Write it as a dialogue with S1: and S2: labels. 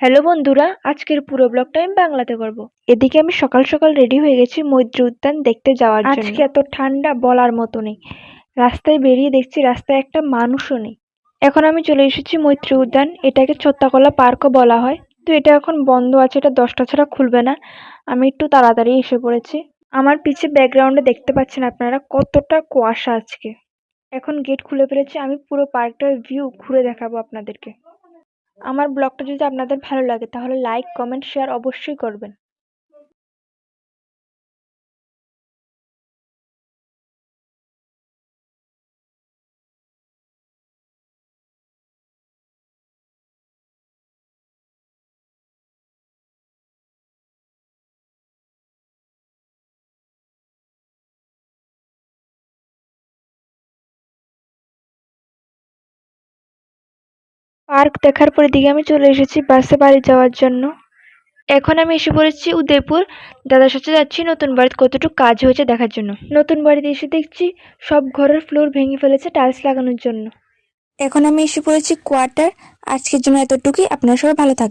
S1: Hello বন্ধুরা, আজকের পুরো ব্লগটা আমি বাংলাতে করব। এদিকে আমি সকাল সকাল রেডি হয়ে গেছি মৈত্রী উদ্যান দেখতে যাওয়ার জন্য। আজকে এত ঠান্ডা বলার মতো নেই। রাস্তায় বেরিয়ে দেখছি রাস্তায় একটা মানুষও নেই। এখন আমি চলে এসেছি মৈত্রী উদ্যান। এটাকে ছত্তাকলা পার্কও বলা হয়। তো এটা এখন বন্ধ আছে, এটা 10টা ছাড়া খুলবে না। আমি একটু তাড়াতাড়ি এসে পড়েছি। আমার পিছে ব্যাকগ্রাউন্ডে দেখতে পাচ্ছেন আপনারা কতটা কুয়াশা আজকে। এখন গেট খুলে ফেলেছে, আমি পুরো পার্কটার ভিউ ঘুরে দেখাবো আপনাদেরকে। আমার ব্লগটা যদি আপনাদের ভালো লাগে তাহলে লাইক, কমেন্ট, শেয়ার অবশ্যই করবেন। পার্ক দেখার পর এদিকে আমি চলে এসেছি বাসে বাড়ি যাওয়ার জন্য। এখন আমি এসে পড়েছি উদয়পুর। দাদার সাথে যাচ্ছি নতুন বাড়িতে কতটুকু কাজ হয়েছে দেখার জন্য। নতুন বাড়িতে এসে দেখছি সব ঘরের ফ্লোর ভেঙে ফেলেছে টাইলস লাগানোর জন্য। এখন আমি এসে পড়েছি কোয়ার্টার। আজকের জন্য এতটুকুই। আপনারা সবাই ভালো থাকবেন।